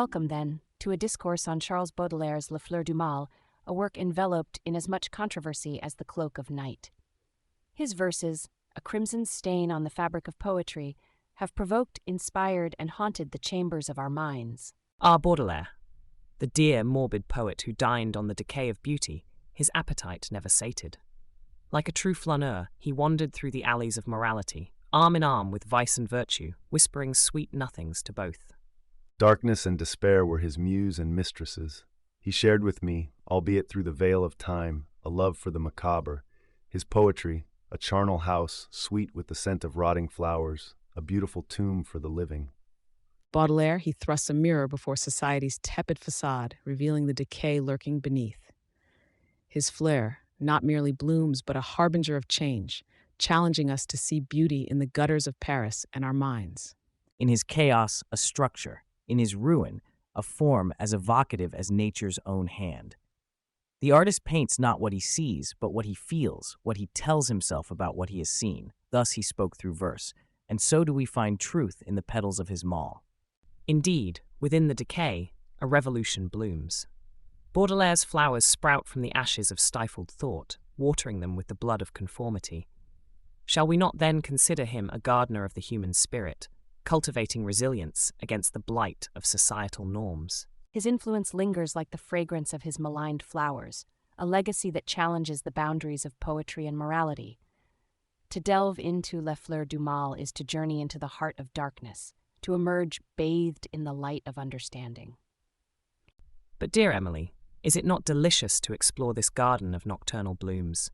Welcome, then, to a discourse on Charles Baudelaire's Les Fleurs du Mal, a work enveloped in as much controversy as the cloak of night. His verses, a crimson stain on the fabric of poetry, have provoked, inspired, and haunted the chambers of our minds. Baudelaire, the dear, morbid poet who dined on the decay of beauty, his appetite never sated. Like a true flaneur, he wandered through the alleys of morality, arm in arm with vice and virtue, whispering sweet nothings to both. Darkness and despair were his muse and mistresses. He shared with me, albeit through the veil of time, a love for the macabre. His poetry, a charnel house, sweet with the scent of rotting flowers, a beautiful tomb for the living. Baudelaire, he thrusts a mirror before society's tepid facade, revealing the decay lurking beneath. His Fleurs, not merely blooms, but a harbinger of change, challenging us to see beauty in the gutters of Paris and our minds. In his chaos, a structure. In his ruin, a form as evocative as nature's own hand. The artist paints not what he sees, but what he feels, what he tells himself about what he has seen. Thus he spoke through verse, and so do we find truth in the petals of his Mal. Indeed, within the decay, a revolution blooms. Baudelaire's flowers sprout from the ashes of stifled thought, watering them with the blood of conformity. Shall we not then consider him a gardener of the human spirit, cultivating resilience against the blight of societal norms? His influence lingers like the fragrance of his maligned flowers, a legacy that challenges the boundaries of poetry and morality. To delve into Les Fleurs du Mal is to journey into the heart of darkness, to emerge bathed in the light of understanding. But dear Emily, is it not delicious to explore this garden of nocturnal blooms?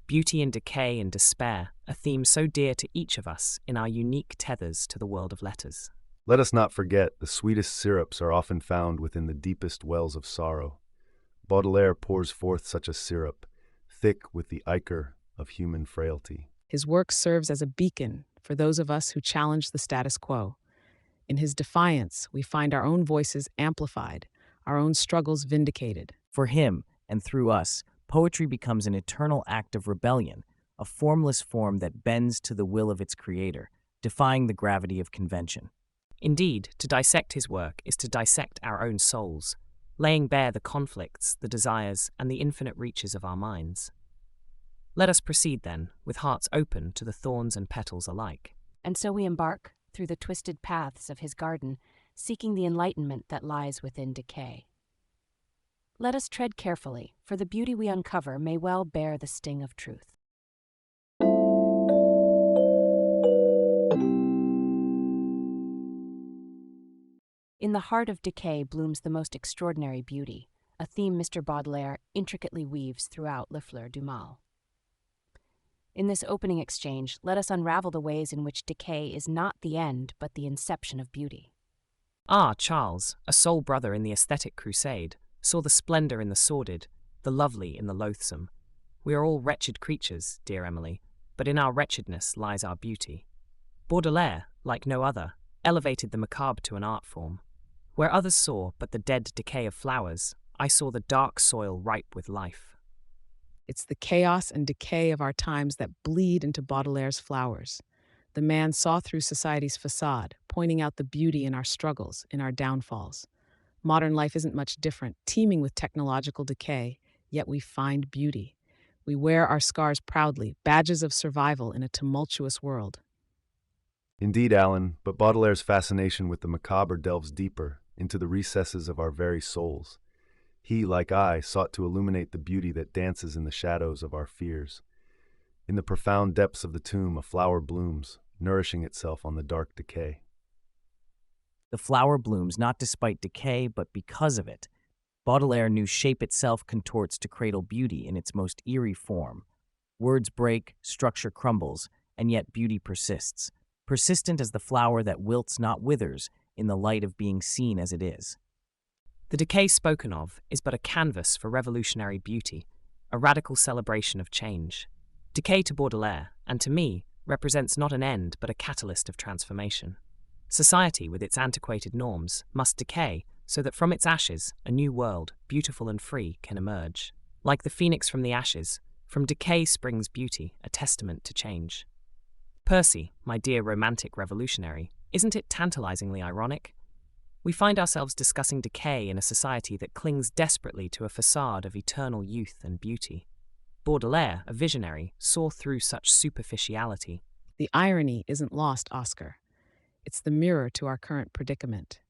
Beauty in decay and despair, a theme so dear to each of us in our unique tethers to the world of letters. Let us not forget the sweetest syrups are often found within the deepest wells of sorrow. Baudelaire pours forth such a syrup, thick with the ichor of human frailty. His work serves as a beacon for those of us who challenge the status quo. In his defiance, we find our own voices amplified, our own struggles vindicated. For him, and through us, poetry becomes an eternal act of rebellion, a formless form that bends to the will of its creator, defying the gravity of convention. Indeed, to dissect his work is to dissect our own souls, laying bare the conflicts, the desires, and the infinite reaches of our minds. Let us proceed, then, with hearts open to the thorns and petals alike. And so we embark through the twisted paths of his garden, seeking the enlightenment that lies within decay. Let us tread carefully, for the beauty we uncover may well bear the sting of truth. In the heart of decay blooms the most extraordinary beauty, a theme Mr. Baudelaire intricately weaves throughout Les Fleurs du Mal. In this opening exchange, let us unravel the ways in which decay is not the end, but the inception of beauty. Charles, a soul brother in the aesthetic crusade, saw the splendor in the sordid, the lovely in the loathsome. We are all wretched creatures, dear Emily, but in our wretchedness lies our beauty. Baudelaire, like no other, elevated the macabre to an art form. Where others saw but the dead decay of flowers, I saw the dark soil ripe with life. It's the chaos and decay of our times that bleed into Baudelaire's flowers. The man saw through society's facade, pointing out the beauty in our struggles, in our downfalls. Modern life isn't much different, teeming with technological decay, yet we find beauty. We wear our scars proudly, badges of survival in a tumultuous world. Indeed, Alan, but Baudelaire's fascination with the macabre delves deeper into the recesses of our very souls. He, like I, sought to illuminate the beauty that dances in the shadows of our fears. In the profound depths of the tomb, a flower blooms, nourishing itself on the dark decay. The flower blooms not despite decay, but because of it. Baudelaire knew shape itself contorts to cradle beauty in its most eerie form. Words break, structure crumbles, and yet beauty persists. Persistent as the flower that wilts not withers in the light of being seen as it is. The decay spoken of is but a canvas for revolutionary beauty, a radical celebration of change. Decay to Baudelaire, and to me, represents not an end but a catalyst of transformation. Society, with its antiquated norms, must decay so that from its ashes a new world, beautiful and free, can emerge. Like the phoenix from the ashes, from decay springs beauty, a testament to change. Percy, my dear romantic revolutionary, isn't it tantalizingly ironic? We find ourselves discussing decay in a society that clings desperately to a facade of eternal youth and beauty. Baudelaire, a visionary, saw through such superficiality. The irony isn't lost, Oscar. It's the mirror to our current predicament.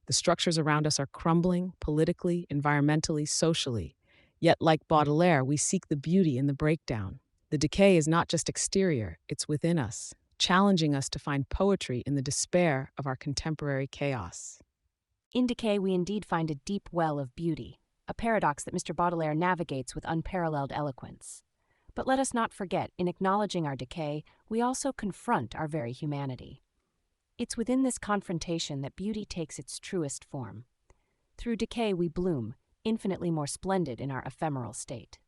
The structures around us are crumbling, politically, environmentally, socially. Yet, like Baudelaire, we seek the beauty in the breakdown. The decay is not just exterior, it's within us, challenging us to find poetry in the despair of our contemporary chaos. In Decay, we indeed find a deep well of beauty, a paradox that Mr. Baudelaire navigates with unparalleled eloquence. But let us not forget, in acknowledging our decay, we also confront our very humanity. It's within this confrontation that beauty takes its truest form. Through decay we bloom, infinitely more splendid in our ephemeral state.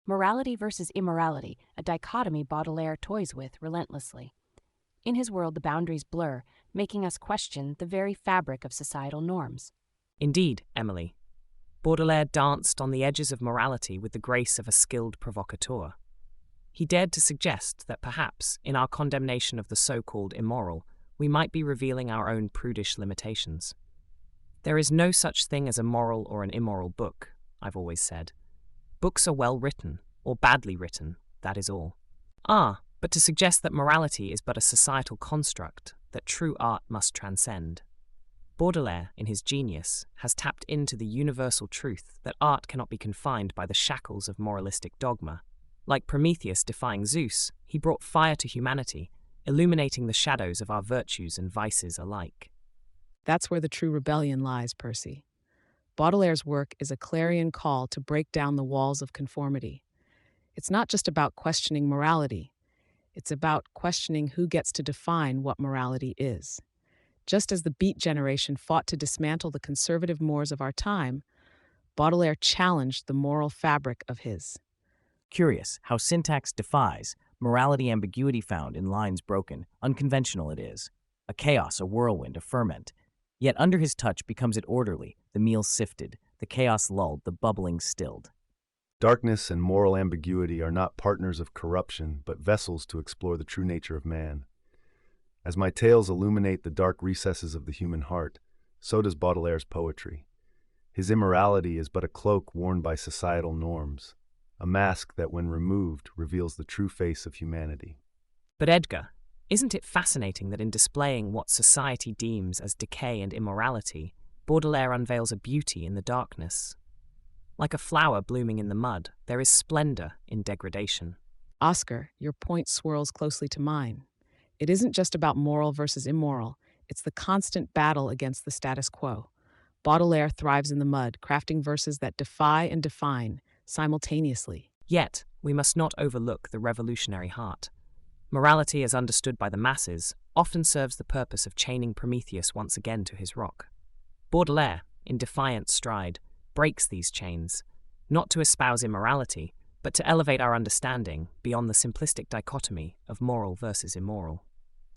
Morality versus immorality, a dichotomy Baudelaire toys with relentlessly. In his world, the boundaries blur, making us question the very fabric of societal norms. Indeed, Emily. Baudelaire danced on the edges of morality with the grace of a skilled provocateur. He dared to suggest that perhaps, in our condemnation of the so-called immoral, we might be revealing our own prudish limitations. There is no such thing as a moral or an immoral book, I've always said. Books are well written, or badly written, that is all. But to suggest that morality is but a societal construct that true art must transcend. Baudelaire, in his genius, has tapped into the universal truth that art cannot be confined by the shackles of moralistic dogma. Like Prometheus defying Zeus, he brought fire to humanity, illuminating the shadows of our virtues and vices alike. That's where the true rebellion lies, Percy. Baudelaire's work is a clarion call to break down the walls of conformity. It's not just about questioning morality. It's about questioning who gets to define what morality is. Just as the Beat generation fought to dismantle the conservative mores of our time, Baudelaire challenged the moral fabric of his. Curious how syntax defies, morality ambiguity found in lines broken, unconventional it is. A chaos, a whirlwind, a ferment. Yet under his touch becomes it orderly, the meal sifted, the chaos lulled, the bubbling stilled. Darkness and moral ambiguity are not partners of corruption, but vessels to explore the true nature of man. As my tales illuminate the dark recesses of the human heart, so does Baudelaire's poetry. His immorality is but a cloak worn by societal norms, a mask that, when removed, reveals the true face of humanity. But Edgar, isn't it fascinating that in displaying what society deems as decay and immorality, Baudelaire unveils a beauty in the darkness? Like a flower blooming in the mud, there is splendor in degradation. Oscar, your point swirls closely to mine. It isn't just about moral versus immoral, it's the constant battle against the status quo. Baudelaire thrives in the mud, crafting verses that defy and define simultaneously. Yet, we must not overlook the revolutionary heart. Morality, as understood by the masses, often serves the purpose of chaining Prometheus once again to his rock. Baudelaire, in defiant stride, breaks these chains, not to espouse immorality, but to elevate our understanding beyond the simplistic dichotomy of moral versus immoral.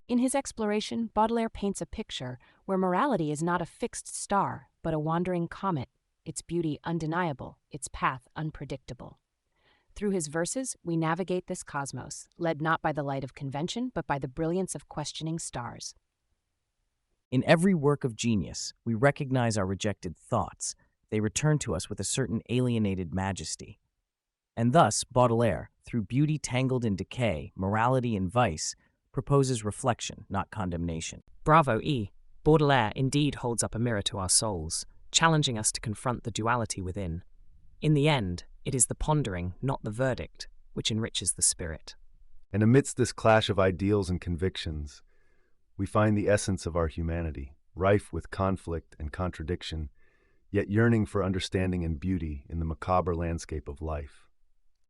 In his exploration, Baudelaire paints a picture where morality is not a fixed star, but a wandering comet, its beauty undeniable, its path unpredictable. Through his verses, we navigate this cosmos, led not by the light of convention, but by the brilliance of questioning stars. In every work of genius, we recognize our rejected thoughts. They return to us with a certain alienated majesty. And thus, Baudelaire, through beauty tangled in decay, morality and vice, proposes reflection, not condemnation. Bravo, E. Baudelaire indeed holds up a mirror to our souls, challenging us to confront the duality within. In the end, it is the pondering, not the verdict, which enriches the spirit. And amidst this clash of ideals and convictions, we find the essence of our humanity, rife with conflict and contradiction, yet yearning for understanding and beauty in the macabre landscape of life.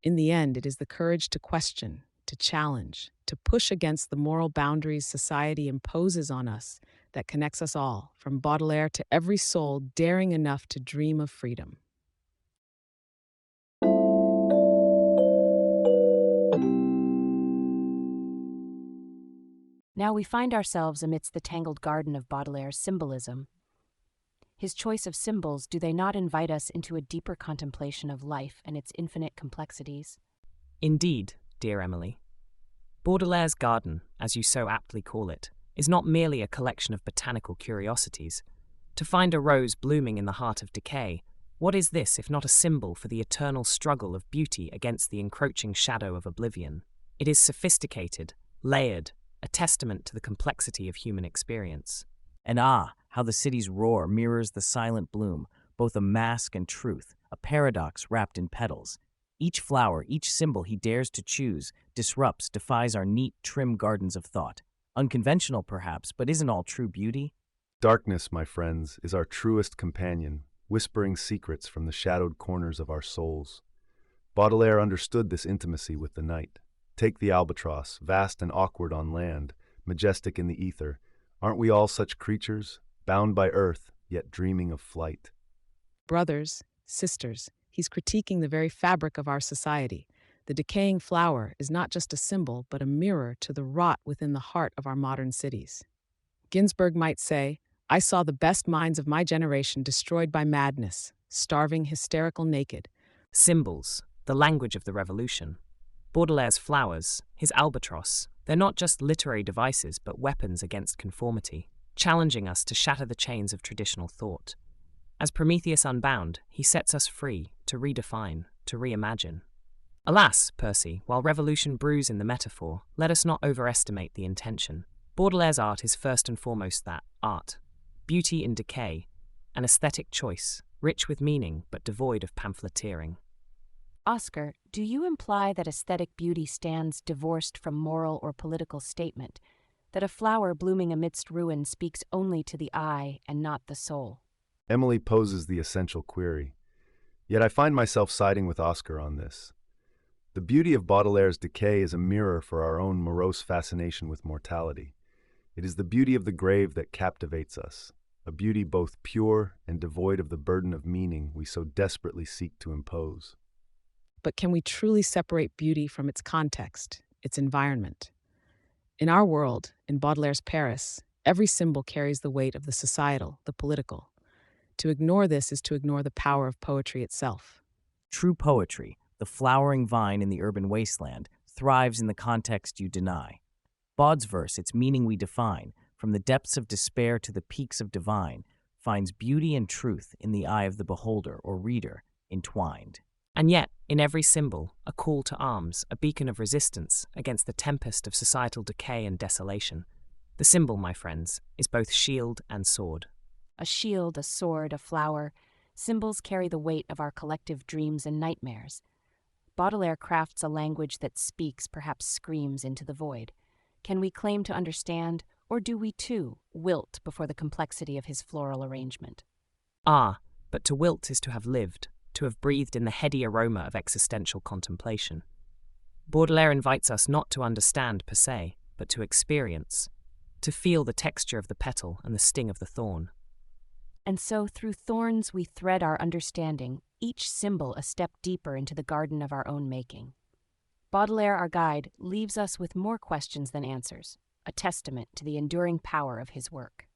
In the end, it is the courage to question, to challenge, to push against the moral boundaries society imposes on us that connects us all, from Baudelaire to every soul daring enough to dream of freedom. Now we find ourselves amidst the tangled garden of Baudelaire's symbolism. His choice of symbols, do they not invite us into a deeper contemplation of life and its infinite complexities? Indeed, dear Emily. Baudelaire's garden, as you so aptly call it, is not merely a collection of botanical curiosities. To find a rose blooming in the heart of decay, what is this if not a symbol for the eternal struggle of beauty against the encroaching shadow of oblivion? It is sophisticated, layered, a testament to the complexity of human experience. And how the city's roar mirrors the silent bloom, both a mask and truth, a paradox wrapped in petals. Each flower, each symbol he dares to choose, disrupts, defies our neat, trim gardens of thought. Unconventional, perhaps, but isn't all true beauty? Darkness, my friends, is our truest companion, whispering secrets from the shadowed corners of our souls. Baudelaire understood this intimacy with the night. Take the albatross, vast and awkward on land, majestic in the ether. Aren't we all such creatures, bound by earth, yet dreaming of flight? Brothers, sisters, he's critiquing the very fabric of our society. The decaying flower is not just a symbol, but a mirror to the rot within the heart of our modern cities. Ginsburg might say, "I saw the best minds of my generation destroyed by madness, starving, hysterical, naked." Symbols, the language of the revolution. Baudelaire's flowers, his albatross, they're not just literary devices but weapons against conformity, challenging us to shatter the chains of traditional thought. As Prometheus unbound, he sets us free to redefine, to reimagine. Alas, Percy, while revolution brews in the metaphor, let us not overestimate the intention. Baudelaire's art is first and foremost that art. Beauty in decay, an aesthetic choice, rich with meaning but devoid of pamphleteering. Oscar, do you imply that aesthetic beauty stands divorced from moral or political statement, that a flower blooming amidst ruin speaks only to the eye and not the soul? Emily poses the essential query. Yet I find myself siding with Oscar on this. The beauty of Baudelaire's Decay is a mirror for our own morose fascination with mortality. It is the beauty of the grave that captivates us, a beauty both pure and devoid of the burden of meaning we so desperately seek to impose. But can we truly separate beauty from its context, its environment? In our world, in Baudelaire's Paris, every symbol carries the weight of the societal, the political. To ignore this is to ignore the power of poetry itself. True poetry, the flowering vine in the urban wasteland, thrives in the context you deny. Baud's verse, its meaning we define, from the depths of despair to the peaks of divine, finds beauty and truth in the eye of the beholder or reader, entwined. And yet, in every symbol, a call to arms, a beacon of resistance against the tempest of societal decay and desolation. The symbol, my friends, is both shield and sword. A shield, a sword, a flower, symbols carry the weight of our collective dreams and nightmares. Baudelaire crafts a language that speaks, perhaps screams, into the void. Can we claim to understand, or do we too wilt before the complexity of his floral arrangement? But to wilt is to have lived, to have breathed in the heady aroma of existential contemplation. Baudelaire invites us not to understand per se, but to experience, to feel the texture of the petal and the sting of the thorn. And so through thorns we thread our understanding, each symbol a step deeper into the garden of our own making. Baudelaire, our guide, leaves us with more questions than answers, a testament to the enduring power of his work.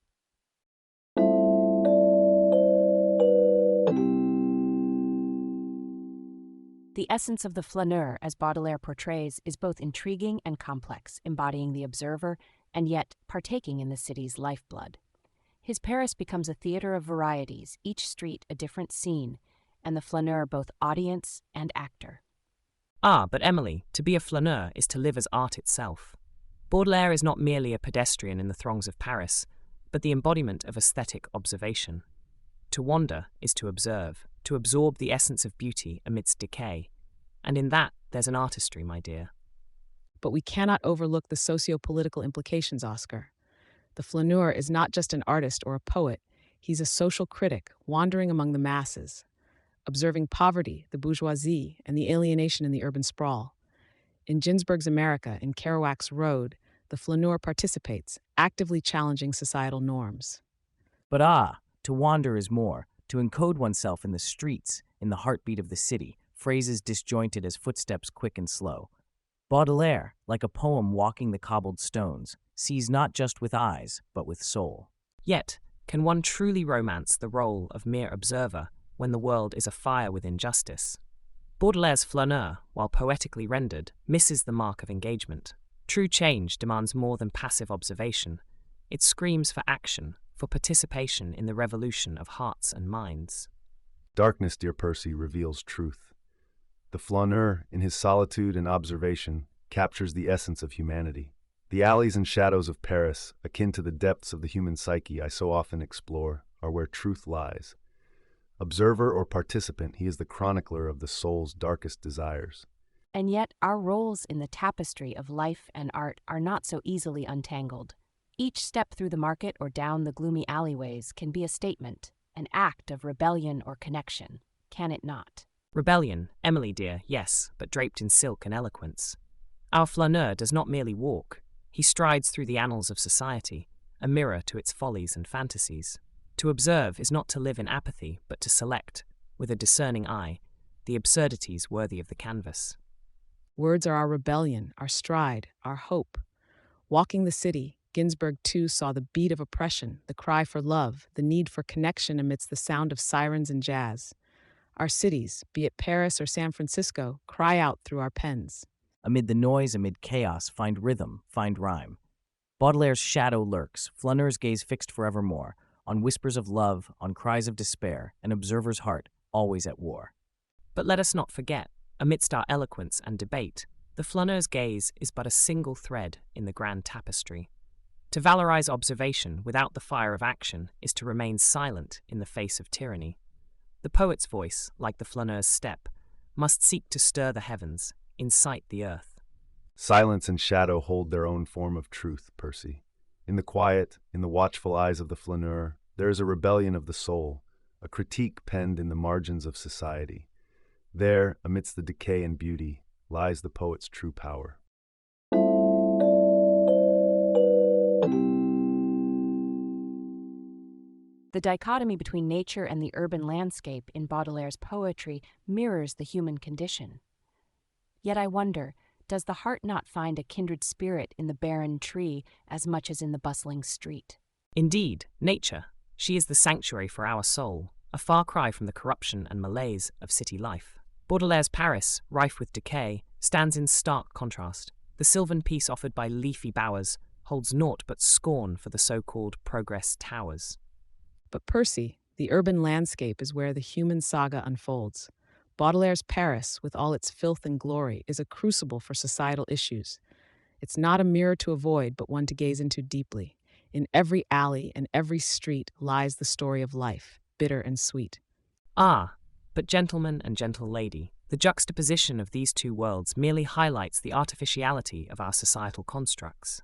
The essence of the flaneur, as Baudelaire portrays, is both intriguing and complex, embodying the observer and yet partaking in the city's lifeblood. His Paris becomes a theater of varieties, each street a different scene, and the flaneur both audience and actor. But Emily, to be a flaneur is to live as art itself. Baudelaire is not merely a pedestrian in the throngs of Paris, but the embodiment of aesthetic observation. To wander is to observe, to absorb the essence of beauty amidst decay. And in that, there's an artistry, my dear. But we cannot overlook the socio-political implications, Oscar. The flaneur is not just an artist or a poet. He's a social critic, wandering among the masses, observing poverty, the bourgeoisie, and the alienation in the urban sprawl. In Ginsberg's America, in Kerouac's Road, the flaneur participates, actively challenging societal norms. But to wander is more, to encode oneself in the streets, in the heartbeat of the city, phrases disjointed as footsteps quick and slow. Baudelaire, like a poem walking the cobbled stones, sees not just with eyes, but with soul. Yet, can one truly romance the role of mere observer when the world is afire with injustice? Baudelaire's Flâneur, while poetically rendered, misses the mark of engagement. True change demands more than passive observation. It screams for action, for participation in the revolution of hearts and minds. Darkness, dear Percy, reveals truth. The Flâneur, in his solitude and observation, captures the essence of humanity. The alleys and shadows of Paris, akin to the depths of the human psyche I so often explore, are where truth lies. Observer or participant, he is the chronicler of the soul's darkest desires. And yet our roles in the tapestry of life and art are not so easily untangled. Each step through the market or down the gloomy alleyways can be a statement, an act of rebellion or connection, can it not? Rebellion, Emily dear, yes, but draped in silk and eloquence. Our Flâneur does not merely walk, he strides through the annals of society, a mirror to its follies and fantasies. To observe is not to live in apathy, but to select, with a discerning eye, the absurdities worthy of the canvas. Words are our rebellion, our stride, our hope. Walking the city, Ginsberg too saw the beat of oppression, the cry for love, the need for connection amidst the sound of sirens and jazz. Our cities, be it Paris or San Francisco, cry out through our pens. Amid the noise, amid chaos, find rhythm, find rhyme. Baudelaire's shadow lurks, Flaneur's gaze fixed forevermore, on whispers of love, on cries of despair, an observer's heart, always at war. But let us not forget, amidst our eloquence and debate, the Flaneur's gaze is but a single thread in the grand tapestry. To valorize observation without the fire of action is to remain silent in the face of tyranny. The poet's voice, like the Flaneur's step, must seek to stir the heavens, incite the earth. Silence and shadow hold their own form of truth, Percy. In the quiet, in the watchful eyes of the Flâneur, there is a rebellion of the soul, a critique penned in the margins of society. There, amidst the decay and beauty, lies the poet's true power. The dichotomy between nature and the urban landscape in Baudelaire's poetry mirrors the human condition. Yet I wonder, does the heart not find a kindred spirit in the barren tree as much as in the bustling street? Indeed, nature, she is the sanctuary for our soul, a far cry from the corruption and malaise of city life. Baudelaire's Paris, rife with decay, stands in stark contrast. The sylvan peace offered by leafy bowers holds naught but scorn for the so-called progress towers. But Percy, the urban landscape is where the human saga unfolds. Baudelaire's Paris, with all its filth and glory, is a crucible for societal issues. It's not a mirror to avoid, but one to gaze into deeply. In every alley and every street lies the story of life, bitter and sweet. Ah, but gentleman and gentle lady, the juxtaposition of these two worlds merely highlights the artificiality of our societal constructs.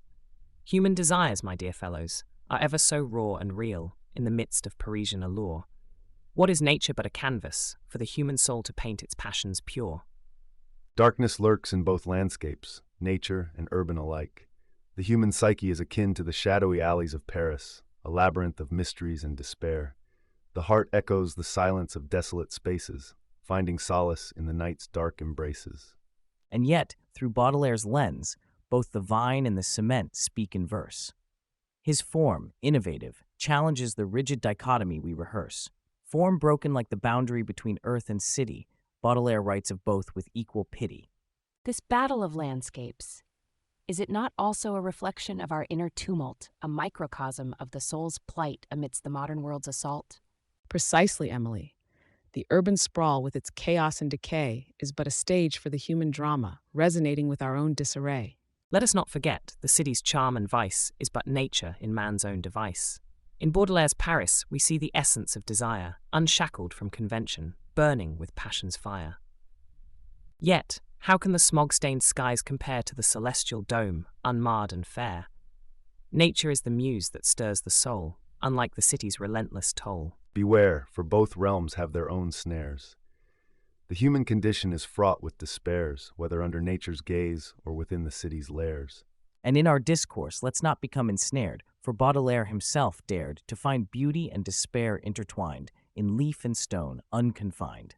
Human desires, my dear fellows, are ever so raw and real in the midst of Parisian allure. What is nature but a canvas for the human soul to paint its passions pure? Darkness lurks in both landscapes, nature and urban alike. The human psyche is akin to the shadowy alleys of Paris, a labyrinth of mysteries and despair. The heart echoes the silence of desolate spaces, finding solace in the night's dark embraces. And yet, through Baudelaire's lens, both the vine and the cement speak in verse. His form, innovative, challenges the rigid dichotomy we rehearse. Form broken like the boundary between earth and city, Baudelaire writes of both with equal pity. This battle of landscapes, is it not also a reflection of our inner tumult, a microcosm of the soul's plight amidst the modern world's assault? Precisely, Emily. The urban sprawl with its chaos and decay is but a stage for the human drama, resonating with our own disarray. Let us not forget the city's charm and vice is but nature in man's own device. In Baudelaire's Paris, we see the essence of desire, unshackled from convention, burning with passion's fire. Yet, how can the smog-stained skies compare to the celestial dome, unmarred and fair? Nature is the muse that stirs the soul, unlike the city's relentless toll. Beware, for both realms have their own snares. The human condition is fraught with despairs, whether under nature's gaze or within the city's lairs. And in our discourse, let's not become ensnared, for Baudelaire himself dared to find beauty and despair intertwined, in leaf and stone, unconfined.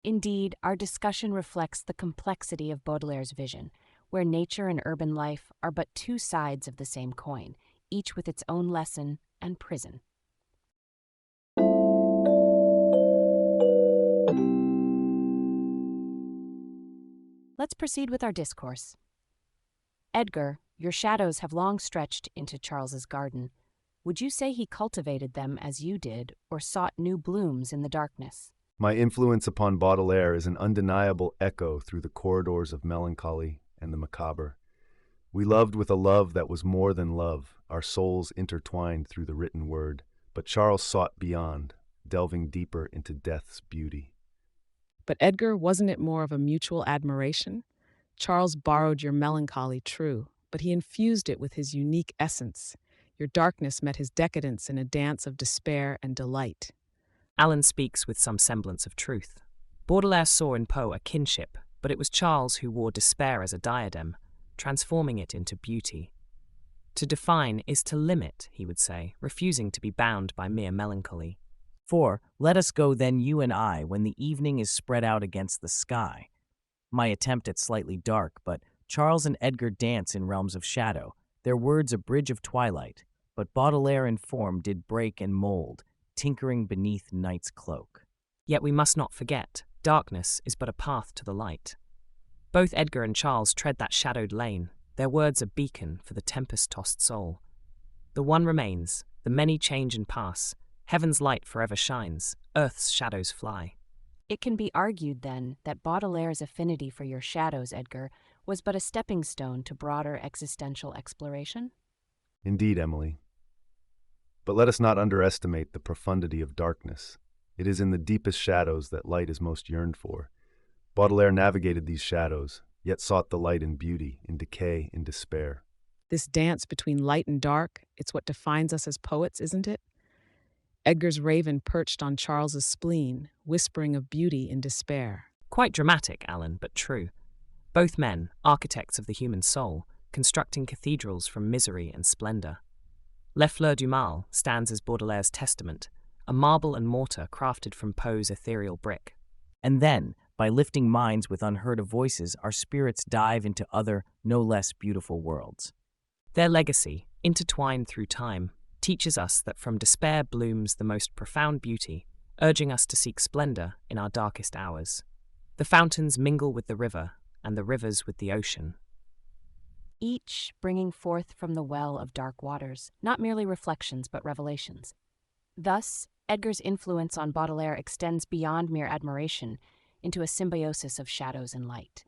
Indeed, our discussion reflects the complexity of Baudelaire's vision, where nature and urban life are but two sides of the same coin, each with its own lesson and prison. Let's proceed with our discourse. Edgar, your shadows have long stretched into Charles's garden. Would you say he cultivated them as you did, or sought new blooms in the darkness? My influence upon Baudelaire is an undeniable echo through the corridors of melancholy and the macabre. We loved with a love that was more than love, our souls intertwined through the written word, but Charles sought beyond, delving deeper into death's beauty. But Edgar, wasn't it more of a mutual admiration? Charles borrowed your melancholy, true, but he infused it with his unique essence. Your darkness met his decadence in a dance of despair and delight. Allan speaks with some semblance of truth. Baudelaire saw in Poe a kinship, but it was Charles who wore despair as a diadem, transforming it into beauty. To define is to limit, he would say, refusing to be bound by mere melancholy. For, let us go then you and I when the evening is spread out against the sky. My attempt at slightly dark, but Charles and Edgar dance in realms of shadow, their words a bridge of twilight, but Baudelaire in form did break and mold, tinkering beneath night's cloak. Yet we must not forget, darkness is but a path to the light. Both Edgar and Charles tread that shadowed lane, their words a beacon for the tempest-tossed soul. The one remains, the many change and pass, heaven's light forever shines, earth's shadows fly. It can be argued, then, that Baudelaire's affinity for your shadows, Edgar, was but a stepping stone to broader existential exploration? Indeed, Emily. But let us not underestimate the profundity of darkness. It is in the deepest shadows that light is most yearned for. Baudelaire navigated these shadows, yet sought the light in beauty, in decay, in despair. This dance between light and dark, it's what defines us as poets, isn't it? Edgar's raven perched on Charles's spleen, whispering of beauty in despair. Quite dramatic, Allan, but true. Both men, architects of the human soul, constructing cathedrals from misery and splendor. Les Fleurs du Mal stands as Baudelaire's testament, a marble and mortar crafted from Poe's ethereal brick. And then, by lifting minds with unheard-of voices, our spirits dive into other, no less beautiful worlds. Their legacy, intertwined through time, teaches us that from despair blooms the most profound beauty, urging us to seek splendor in our darkest hours. The fountains mingle with the river, and the rivers with the ocean. Each bringing forth from the well of dark waters, not merely reflections but revelations. Thus, Edgar's influence on Baudelaire extends beyond mere admiration into a symbiosis of shadows and light.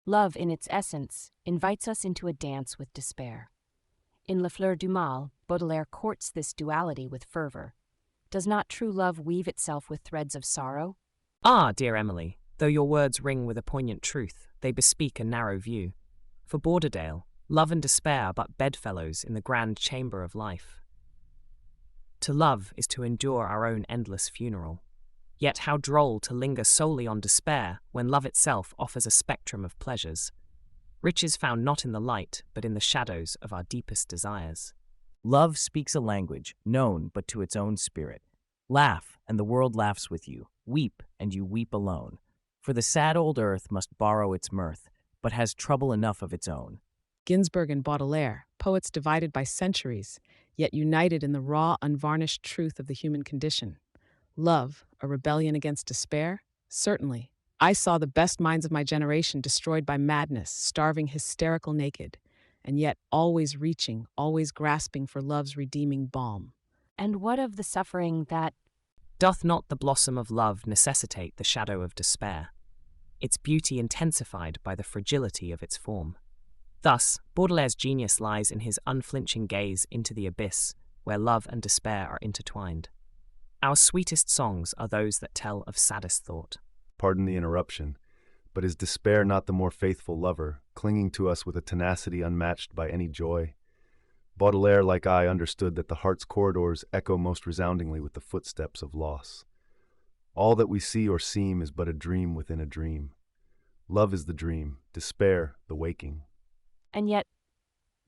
Love, in its essence, invites us into a dance with despair. In Les Fleurs du Mal, Baudelaire courts this duality with fervor. Does not true love weave itself with threads of sorrow? Ah, dear Emily, though your words ring with a poignant truth, they bespeak a narrow view. For Baudelaire, love and despair are but bedfellows in the grand chamber of life. To love is to endure our own endless funeral. Yet how droll to linger solely on despair when love itself offers a spectrum of pleasures. Riches found not in the light, but in the shadows of our deepest desires. Love speaks a language, known but to its own spirit. Laugh, and the world laughs with you. Weep, and you weep alone. For the sad old earth must borrow its mirth, but has trouble enough of its own. Ginsburg and Baudelaire, poets divided by centuries, yet united in the raw, unvarnished truth of the human condition. Love, a rebellion against despair? Certainly. I saw the best minds of my generation destroyed by madness, starving hysterical naked, and yet always reaching, always grasping for love's redeeming balm. And what of the suffering that... Doth not the blossom of love necessitate the shadow of despair, its beauty intensified by the fragility of its form? Thus, Baudelaire's genius lies in his unflinching gaze into the abyss, where love and despair are intertwined. Our sweetest songs are those that tell of saddest thought. Pardon the interruption, but is despair not the more faithful lover, clinging to us with a tenacity unmatched by any joy? Baudelaire, like I, understood that the heart's corridors echo most resoundingly with the footsteps of loss. All that we see or seem is but a dream within a dream. Love is the dream, despair the waking. And yet,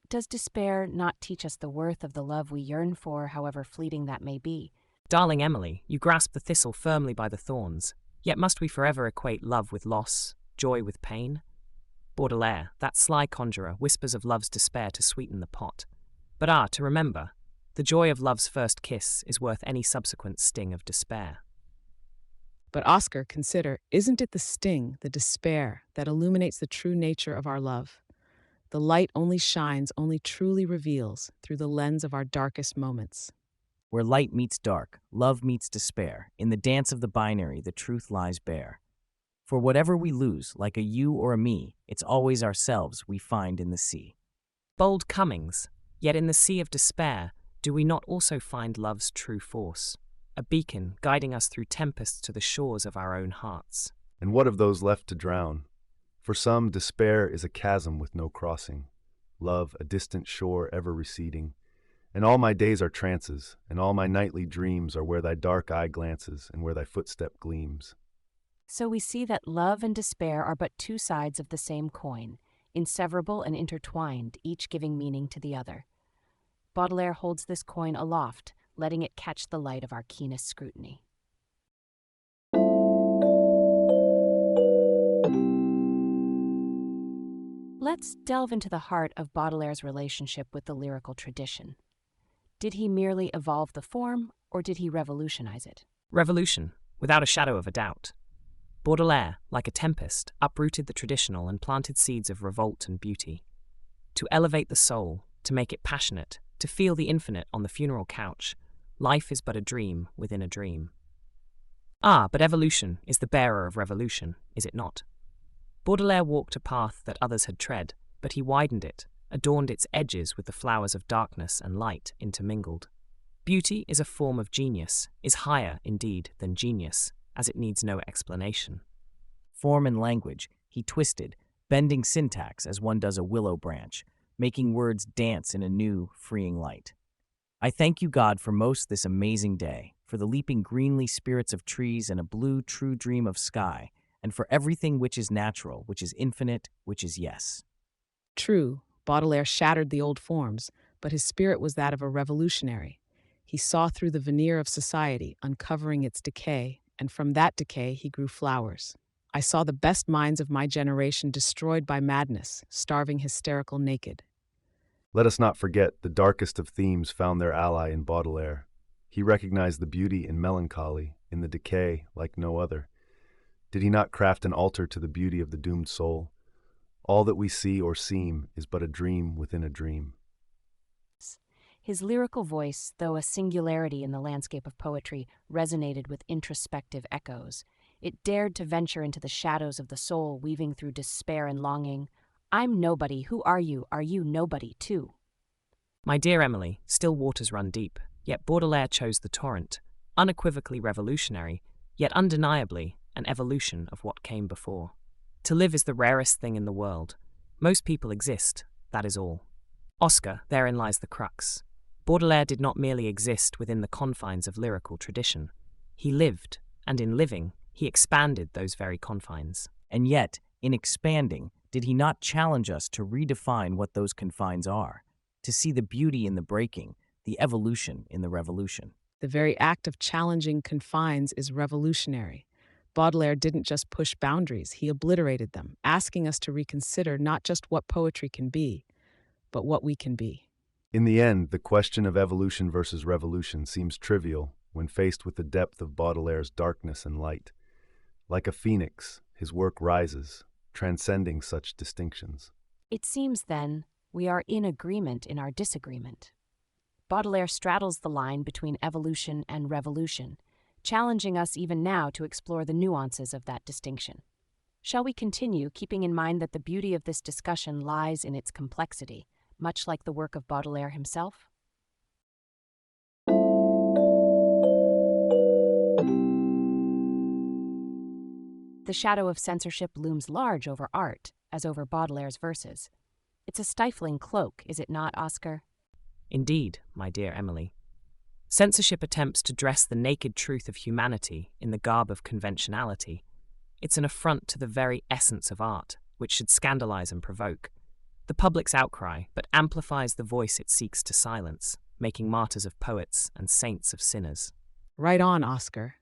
does despair not teach us the worth of the love we yearn for, however fleeting that may be? Darling Emily, you grasp the thistle firmly by the thorns, yet must we forever equate love with loss, joy with pain? Baudelaire, that sly conjurer, whispers of love's despair to sweeten the pot. But to remember, The joy of love's first kiss is worth any subsequent sting of despair. But Oscar, consider, isn't it the sting, the despair, that illuminates the true nature of our love? The light only shines, only truly reveals, through the lens of our darkest moments. Where light meets dark, love meets despair. In the dance of the binary, the truth lies bare. For whatever we lose, like a you or a me, it's always ourselves we find in the sea. Bold Cummings, yet in the sea of despair, do we not also find love's true force? A beacon guiding us through tempests to the shores of our own hearts. And what of those left to drown? For some, despair is a chasm with no crossing, love a distant shore ever receding. And all my days are trances, and all my nightly dreams are where thy dark eye glances and where thy footstep gleams. So we see that love and despair are but two sides of the same coin, inseverable and intertwined, each giving meaning to the other. Baudelaire holds this coin aloft, letting it catch the light of our keenest scrutiny. Let's delve into the heart of Baudelaire's relationship with the lyrical tradition. Did he merely evolve the form, or did he revolutionize it? Revolution, without a shadow of a doubt. Baudelaire, like a tempest, uprooted the traditional and planted seeds of revolt and beauty. To elevate the soul, to make it passionate, to feel the infinite on the funeral couch, life is but a dream within a dream. But evolution is the bearer of revolution, is it not? Baudelaire walked a path that others had tread, but he widened it, adorned its edges with the flowers of darkness and light intermingled. Beauty is a form of genius, is higher, indeed, than genius, as it needs no explanation. Form and language, he twisted, bending syntax as one does a willow branch, making words dance in a new, freeing light. I thank you, God, for most this amazing day, for the leaping greenly spirits of trees and a blue, true dream of sky, and for everything which is natural, which is infinite, which is yes. True, Baudelaire shattered the old forms, but his spirit was that of a revolutionary. He saw through the veneer of society, uncovering its decay, and from that decay he grew flowers. I saw the best minds of my generation destroyed by madness, starving hysterical naked. Let us not forget the darkest of themes found their ally in Baudelaire. He recognized the beauty in melancholy, in the decay like no other. Did he not craft an altar to the beauty of the doomed soul? All that we see or seem is but a dream within a dream. His lyrical voice, though a singularity in the landscape of poetry, resonated with introspective echoes. It dared to venture into the shadows of the soul, weaving through despair and longing. I'm nobody, who are you? Are you nobody, too? My dear Emily, still waters run deep, yet Baudelaire chose the torrent, unequivocally revolutionary, yet undeniably an evolution of what came before. To live is the rarest thing in the world. Most people exist, that is all. Oscar, therein lies the crux. Baudelaire did not merely exist within the confines of lyrical tradition. He lived, and in living, he expanded those very confines. And yet, in expanding, did he not challenge us to redefine what those confines are, to see the beauty in the breaking, the evolution in the revolution? The very act of challenging confines is revolutionary. Baudelaire didn't just push boundaries, he obliterated them, asking us to reconsider not just what poetry can be, but what we can be. In the end, the question of evolution versus revolution seems trivial when faced with the depth of Baudelaire's darkness and light. Like a phoenix, his work rises, transcending such distinctions. It seems, then, we are in agreement in our disagreement. Baudelaire straddles the line between evolution and revolution, challenging us even now to explore the nuances of that distinction. Shall we continue, keeping in mind that the beauty of this discussion lies in its complexity, much like the work of Baudelaire himself? The shadow of censorship looms large over art, as over Baudelaire's verses. It's a stifling cloak, is it not, Oscar? Indeed, my dear Emily. Censorship attempts to dress the naked truth of humanity in the garb of conventionality. It's an affront to the very essence of art, which should scandalize and provoke. The public's outcry but amplifies the voice it seeks to silence, making martyrs of poets and saints of sinners. Right on, Oscar.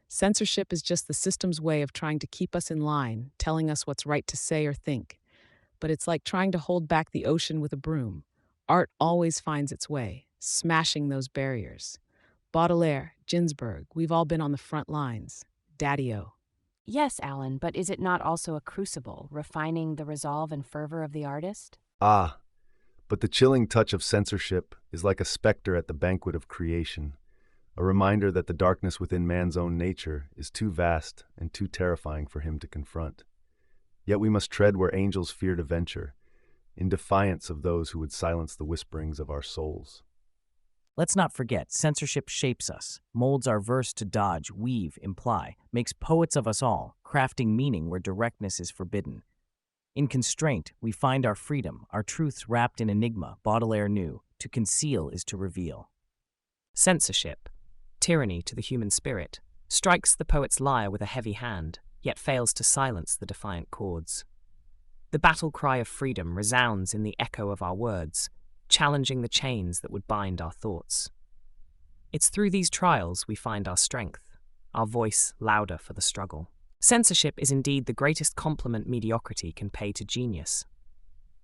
Censorship is just the system's way of trying to keep us in line, telling us what's right to say or think. But it's like trying to hold back the ocean with a broom. Art always finds its way. smashing those barriers. Baudelaire, Ginsberg, we've all been on the front lines. Daddy-o. Yes, Alan, but is it not also a crucible, refining the resolve and fervor of the artist? Ah, but the chilling touch of censorship is like a specter at the banquet of creation, a reminder that the darkness within man's own nature is too vast and too terrifying for him to confront. Yet we must tread where angels fear to venture, in defiance of those who would silence the whisperings of our souls. Let's not forget, censorship shapes us, molds our verse to dodge, weave, imply, makes poets of us all, crafting meaning where directness is forbidden. In constraint, we find our freedom, our truths wrapped in enigma. Baudelaire knew, to conceal is to reveal. Censorship, tyranny to the human spirit, strikes the poet's lyre with a heavy hand, yet fails to silence the defiant chords. The battle cry of freedom resounds in the echo of our words, challenging the chains that would bind our thoughts. It's through these trials we find our strength, our voice louder for the struggle. Censorship is indeed the greatest compliment mediocrity can pay to genius.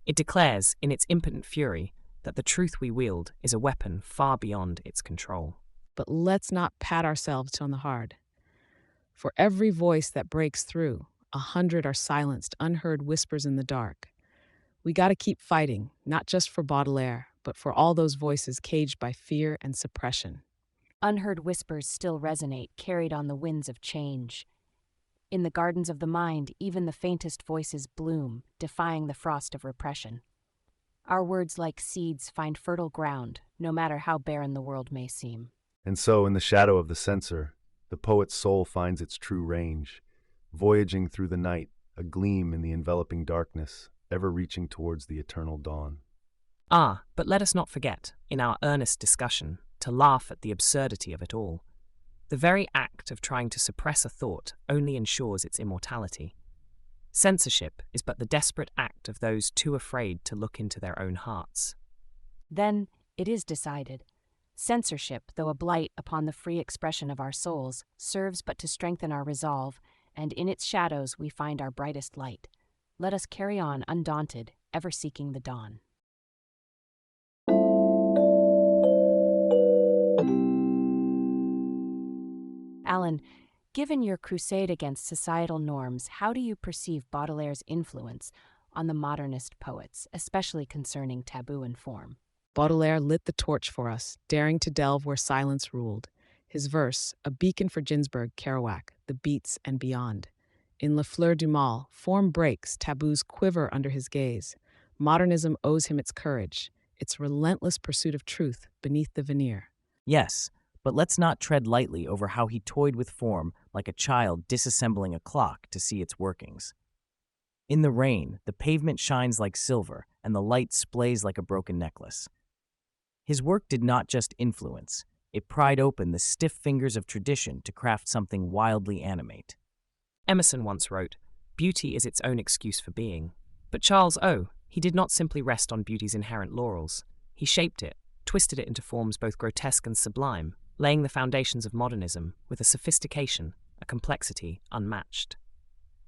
It declares, in its impotent fury, that the truth we wield is a weapon far beyond its control. But let's not pat ourselves on the hard. For every voice that breaks through, 100 are silenced, unheard whispers in the dark. We got to keep fighting, not just for Baudelaire, but for all those voices caged by fear and suppression. Unheard whispers still resonate, carried on the winds of change. In the gardens of the mind, even the faintest voices bloom, defying the frost of repression. Our words, like seeds, find fertile ground, no matter how barren the world may seem. And so, in the shadow of the censor, the poet's soul finds its true range, voyaging through the night, a gleam in the enveloping darkness, ever reaching towards the eternal dawn. Ah, but let us not forget, in our earnest discussion, to laugh at the absurdity of it all. The very act of trying to suppress a thought only ensures its immortality. Censorship is but the desperate act of those too afraid to look into their own hearts. Then it is decided. Censorship, though a blight upon the free expression of our souls, serves but to strengthen our resolve, and in its shadows we find our brightest light. Let us carry on undaunted, ever seeking the dawn. Alan, given your crusade against societal norms, how do you perceive Baudelaire's influence on the modernist poets, especially concerning taboo and form? Baudelaire lit the torch for us, daring to delve where silence ruled. His verse, a beacon for Ginsberg, Kerouac, the beats and beyond. In Les Fleurs du Mal, form breaks, taboos quiver under his gaze. Modernism owes him its courage, its relentless pursuit of truth beneath the veneer. Yes, but let's not tread lightly over how he toyed with form like a child disassembling a clock to see its workings. In the rain, the pavement shines like silver, and the light splays like a broken necklace. His work did not just influence, it pried open the stiff fingers of tradition to craft something wildly animate. Emerson once wrote, "Beauty is its own excuse for being." But Charles he did not simply rest on beauty's inherent laurels. He shaped it, twisted it into forms both grotesque and sublime, laying the foundations of modernism with a sophistication, a complexity unmatched.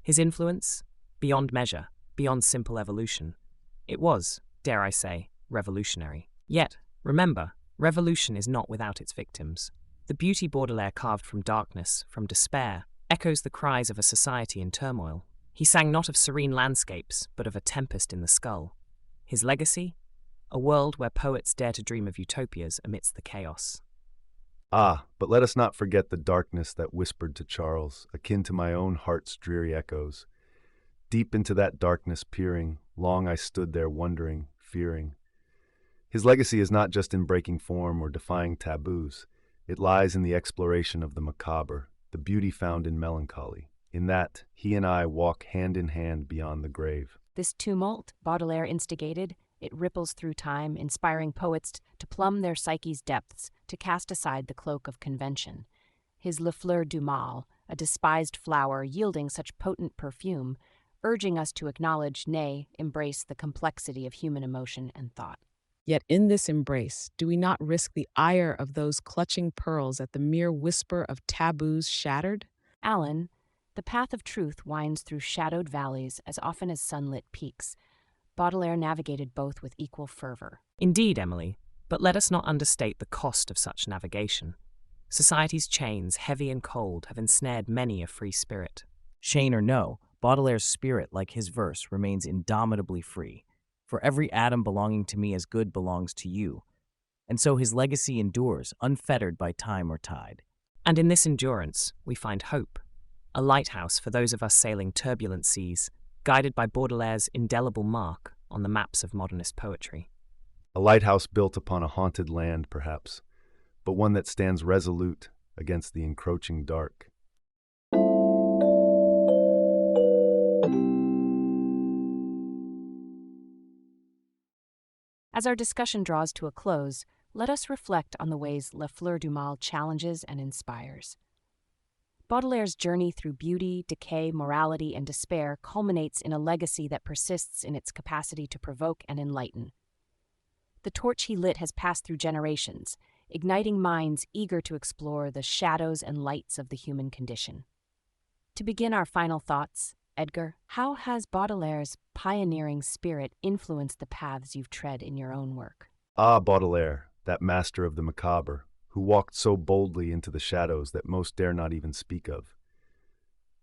His influence, beyond measure, beyond simple evolution. It was, dare I say, revolutionary. Yet, remember, revolution is not without its victims. The beauty Baudelaire carved from darkness, from despair, echoes the cries of a society in turmoil. He sang not of serene landscapes, but of a tempest in the skull. His legacy? A world where poets dare to dream of utopias amidst the chaos. Ah, but let us not forget the darkness that whispered to Charles, akin to my own heart's dreary echoes. Deep into that darkness peering, long I stood there wondering, fearing. His legacy is not just in breaking form or defying taboos. It lies in the exploration of the macabre, the beauty found in melancholy. In that, he and I walk hand in hand beyond the grave. This tumult Baudelaire instigated, it ripples through time, inspiring poets to plumb their psyche's depths, to cast aside the cloak of convention. His Les Fleurs du Mal, a despised flower yielding such potent perfume, urging us to acknowledge, nay, embrace the complexity of human emotion and thought. Yet in this embrace, do we not risk the ire of those clutching pearls at the mere whisper of taboos shattered? Alan, the path of truth winds through shadowed valleys as often as sunlit peaks. Baudelaire navigated both with equal fervor. Indeed, Emily, But let us not understate the cost of such navigation. Society's chains, heavy and cold, have ensnared many a free spirit. Chain or no, Baudelaire's spirit, like his verse, remains indomitably free. For every atom belonging to me as good belongs to you. And so his legacy endures, unfettered by time or tide. And in this endurance, we find hope, a lighthouse for those of us sailing turbulent seas, guided by Baudelaire's indelible mark on the maps of modernist poetry. A lighthouse built upon a haunted land, perhaps, but one that stands resolute against the encroaching dark. As our discussion draws to a close, let us reflect on the ways La Fleur du Mal challenges and inspires. Baudelaire's journey through beauty, decay, morality, and despair culminates in a legacy that persists in its capacity to provoke and enlighten. The torch he lit has passed through generations, igniting minds eager to explore the shadows and lights of the human condition. To begin our final thoughts, Edgar, how has Baudelaire's pioneering spirit influenced the paths you've tread in your own work? Ah, Baudelaire, that master of the macabre, who walked so boldly into the shadows that most dare not even speak of.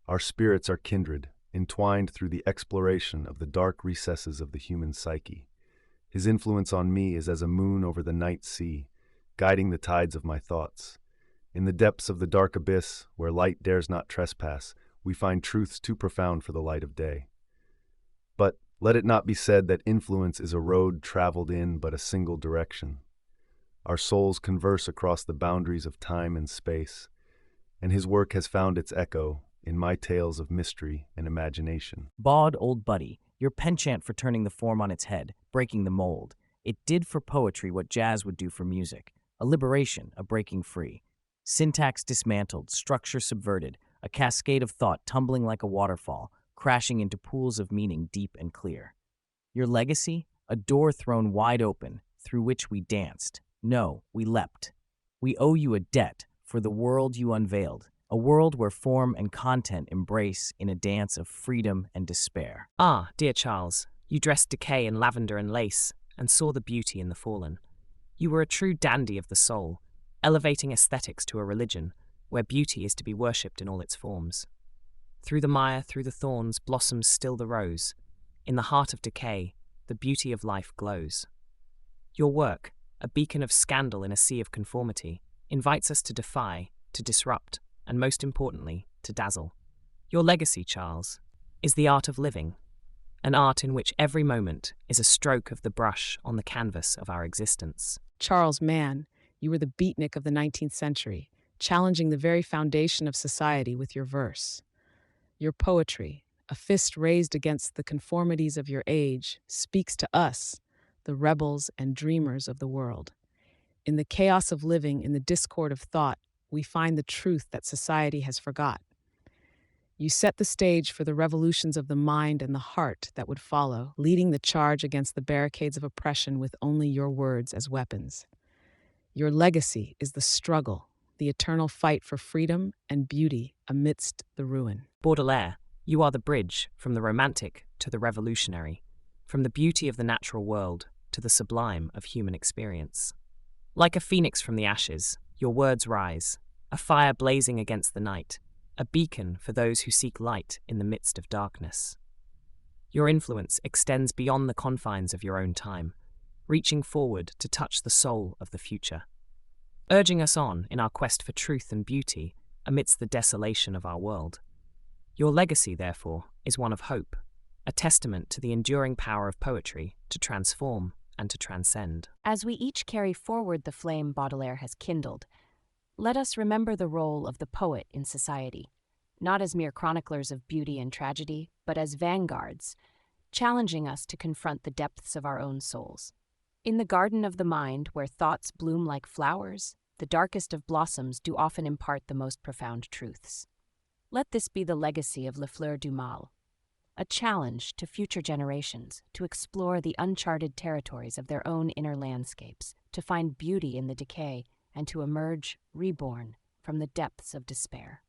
Our spirits are kindred, entwined through the exploration of the dark recesses of the human psyche. His influence on me is as a moon over the night sea, guiding the tides of my thoughts. In the depths of the dark abyss, where light dares not trespass, we find truths too profound for the light of day. But let it not be said that influence is a road traveled in but a single direction. Our souls converse across the boundaries of time and space, and his work has found its echo in my tales of mystery and imagination. Baud, old buddy, your penchant for turning the form on its head, breaking the mold. It did for poetry what jazz would do for music. A liberation, a breaking free. Syntax dismantled, structure subverted, a cascade of thought tumbling like a waterfall, crashing into pools of meaning deep and clear. Your legacy? A door thrown wide open, through which we danced. No, we leapt. We owe you a debt for the world you unveiled, a world where form and content embrace in a dance of freedom and despair. Ah, dear Charles, you dressed Decay in lavender and lace, and saw the beauty in the fallen. You were a true dandy of the soul, elevating aesthetics to a religion, where beauty is to be worshipped in all its forms. Through the mire, through the thorns, blossoms still the rose. In the heart of decay, the beauty of life glows. Your work, a beacon of scandal in a sea of conformity, invites us to defy, to disrupt, and most importantly, to dazzle. Your legacy, Charles, is the art of living, an art in which every moment is a stroke of the brush on the canvas of our existence. Charles, man, you were the beatnik of the 19th century, challenging the very foundation of society with your verse. Your poetry, a fist raised against the conformities of your age, speaks to us, the rebels and dreamers of the world. In the chaos of living, in the discord of thought, we find the truth that society has forgot. You set the stage for the revolutions of the mind and the heart that would follow, leading the charge against the barricades of oppression with only your words as weapons. Your legacy is the struggle, the eternal fight for freedom and beauty amidst the ruin. Baudelaire, you are the bridge from the romantic to the revolutionary, from the beauty of the natural world to the sublime of human experience. Like a phoenix from the ashes, your words rise, a fire blazing against the night, a beacon for those who seek light in the midst of darkness. Your influence extends beyond the confines of your own time, reaching forward to touch the soul of the future, urging us on in our quest for truth and beauty amidst the desolation of our world. Your legacy, therefore, is one of hope, a testament to the enduring power of poetry to transform and to transcend. As we each carry forward the flame Baudelaire has kindled, let us remember the role of the poet in society, not as mere chroniclers of beauty and tragedy, but as vanguards, challenging us to confront the depths of our own souls. In the garden of the mind, where thoughts bloom like flowers, the darkest of blossoms do often impart the most profound truths. Let this be the legacy of La Fleur du Mal, a challenge to future generations to explore the uncharted territories of their own inner landscapes, to find beauty in the decay, and to emerge reborn from the depths of despair.